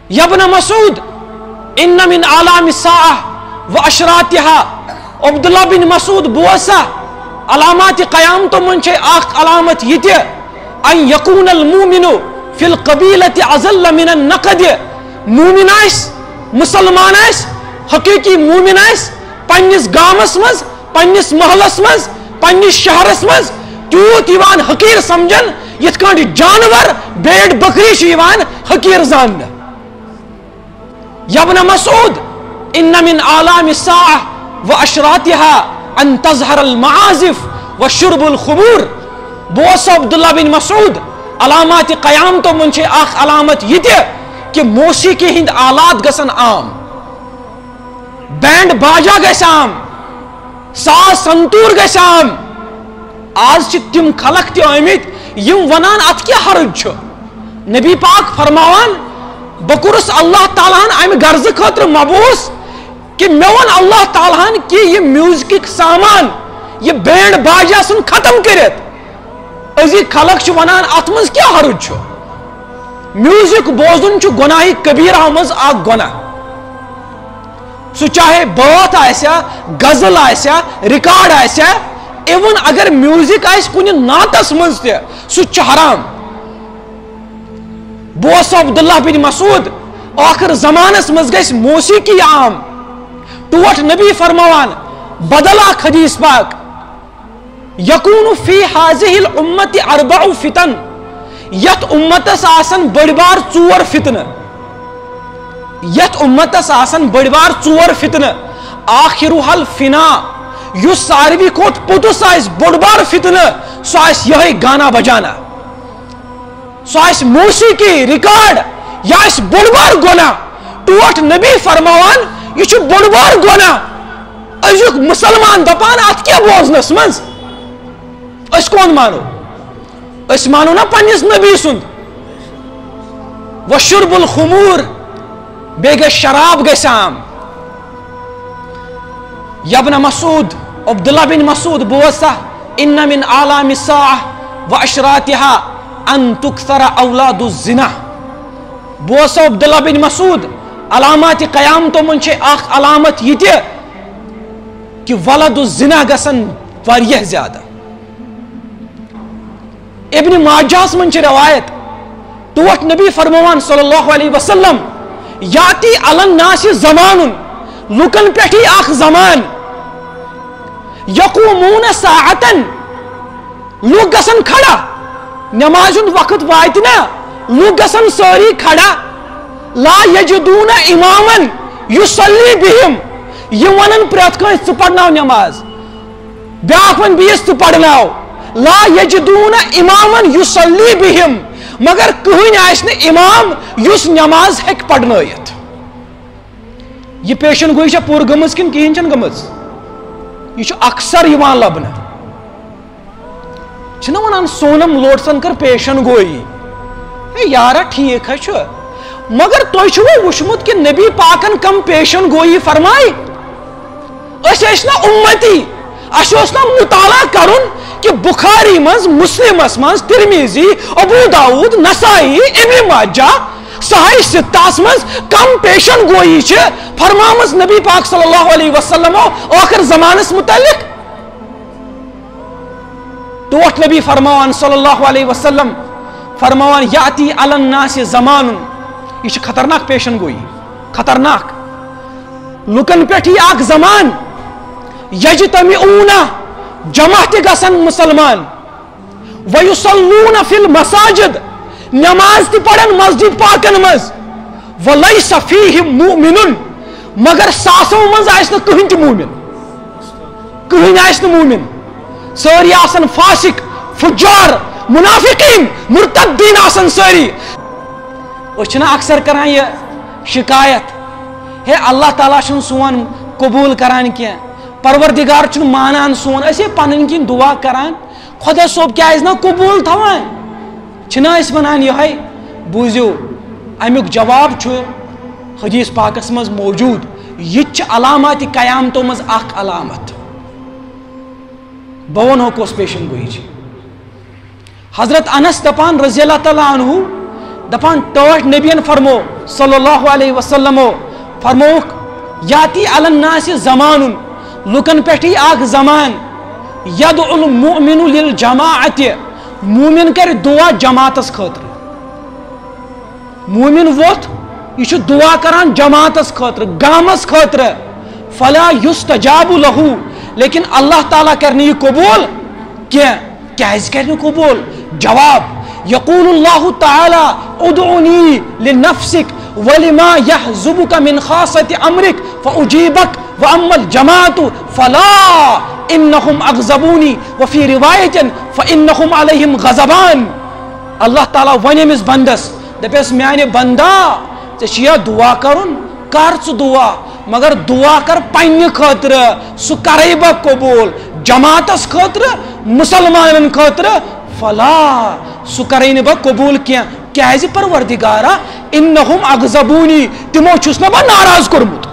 یا ابن مسعود ان من علام الساعہ و اشراطها عبداللہ بن مسعود بوسا علامات قیامت من چھے آخ علامت یہ تھے ان یکون المومن فی القبیلت ازل من النقد مومن آئس مسلمان آئس حقیقی مومن آئس پنیس گامس مز پنیس محلس مز پنیس شہرس مز تیوت یوان حقیر سمجھن یت کانڈ جانور بیڑ بکری شیوان حقیر زان یا ابن مسعود ان من علام الساعہ و اشراطها ان تظہر المعازف و شرب الخمور بوس عبداللہ بن مسعود علامات قیامتوں من چھے آخ علامت یہ دے کہ موسیقی ہند آلات گسن عام بینڈ باجا گس عام ساز سنتور گس عام آج چھ تم خلق تی آمد یم ونان ات کیا حرج چھو نبی پاک فرماوان بکرس اللہ تعالیٰ ام غرض خاطر مبوس کہ میون اللہ تعالیٰ کہ یہ میوزک سامان یہ بینڈ باجا سن ختم کرت ازی خلق چھ ونان ات مز کیا حرج چھو میوزک بوزن چھ گناہی کبیرہ مز آگ گناہ سو چاہے بات آسیا غزل آسیا ریکارڈ آسیا ایون اگر میوزک آئیس کنی ناتس مز تے سو چھ حرام بوس عبداللہ بن مسعود آخر زمانس مز گیس موسیقی عام ٹوٹ نبی فرموان بدلا حدیث پاک یکون فی حاضح الامت اربع فتن یت امتس آسن بڑبار چور فتن یت امتس آسن بڑبار چور فتن آخرها الفنا یس ساروی کھوت پوتس آئیس بڑبار فتن سو آئیس یہی گانا بجانا سو آئیس موسیقی ریکارڈ یا آئیس بڑبار گونا ٹوٹ نبی فرماوان یہ چھو بڑبار گونا ازیک مسلمان دپان ات کیا بوزنس منز اس کون مانو اس مانو نا پنیس نبی سند وشرب الخمور بیگے شراب گے سام یا ابن مسعود عبداللہ بن مسعود بوسا ان من علام الساعة و اشراطها ان تکثر اولاد الزنا بوسا عبداللہ بن مسعود علامات قیامتوں من چھے آخ علامت یہ تے کہ ولد الزنا گسن واریہ زیادہ ابن ماجاس من چھے روایت توٹ نبی فرموان صلی اللہ علیہ وسلم یاتی علی الناس زمان لکن پیٹھی آخ زمان یقومون ساعتا لوگ گسن کھڑا نمازن وقت وائتنا لوگ گسن سوری کھڑا لا یجدون اماما یصلی بہم یہ ونن پریت کھائیں پڑھناو نماز بیاک ون بیس تو پڑھناو لا یجدون اماما یصلی بہم مگر کہیں آئسن امام یس نماز ہیک پڑھنائیت یہ پیشن گوئی چھا پور گمز کن کہیں چھن گمز یہ چھو اکثر یوان لبنا چھنا ونان سونم لوٹسن کر پیشن گوئی یارا ٹھیک ہے چھو مگر توی چھو وشمت کہ نبی پاکن کم پیشن گوئی فرمائی اسنا امتی اسنا مطالعہ کرن کہ بخاری مز مسلم مز ترمیزی ابو داود نسائی ابن ماجہ صحیح ستاس مز کم پیشن گوئی چھے فرمامز نبی پاک صلی اللہ علیہ وسلم آخر زمانس متعلق توٹ نبی فرماوان صلی اللہ علیہ وسلم فرماوان یاتی علی الناس زمان یہ چھے خطرناک پیشن گوئی خطرناک لکن پیٹھی آگ زمان یجتمعون جماعت گسن مسلمان ویصلون فی المساجد نماز تی پڑھن مسجد پاکن مز ولیس فیہم مومن مگر ساسوں مز آئسن کہیں تی مومن کہیں آئسن مومن ساری آسن فاسق فجار منافقین مرتدین آسن ساری اچھنا اکثر کران یہ شکایت ہے اللہ تعالیٰ چھن سون قبول کران کیا پروردگار چھن مانان سون اسے پنن کن دعا کران خدا صوب کیا ازنا قبول تھوان چھنا اس بنان یہ ہے بوزیو امیک جواب چھو حدیث پاکس مز موجود یہ علامات قیامتوں مز اخ علامت بون ہو کو اس پیشن گوئی چھ حضرت انس دپان رضی اللہ تعالیٰ عنہ دپان ٹوٹ نبین فرمو صلی اللہ علیہ وسلم فرموک یاتی علی الناس زمان لکن پیٹھی آگ زمان یدعو المؤمن للجماعت مومن کر دعا جماعتس خاطر مومن ووت یہ دعا کران جماعتس خاطر گامس خاطر فلا یستجاب لہو لیکن اللہ تعالیٰ کرنے یہ قبول کیز کرنے قبول جواب یقول اللہ تعالی ادعونی لنفسک ولما یحزبک من خاصت امرک فاجیبک واما الجماعت فلا انہم اغضبونی وفی روایت فانہم علیہم غضبان اللہ تعالیٰ ون امس بندس دپیس میانے بندہ ژےٚ دعا کرن کر ژٕ دعا مگر دعا کر پننہِ خاطر سُہ کرے بہٕ قبول جماعتس خاطر مسلمانن خاطر فلا سُہ کرے نہٕ بہٕ قبول کینٛہہ کیازِ پروردگارا انہم اغضبونی تمو چھُس نہ بہٕ ناراض کوٚرمُت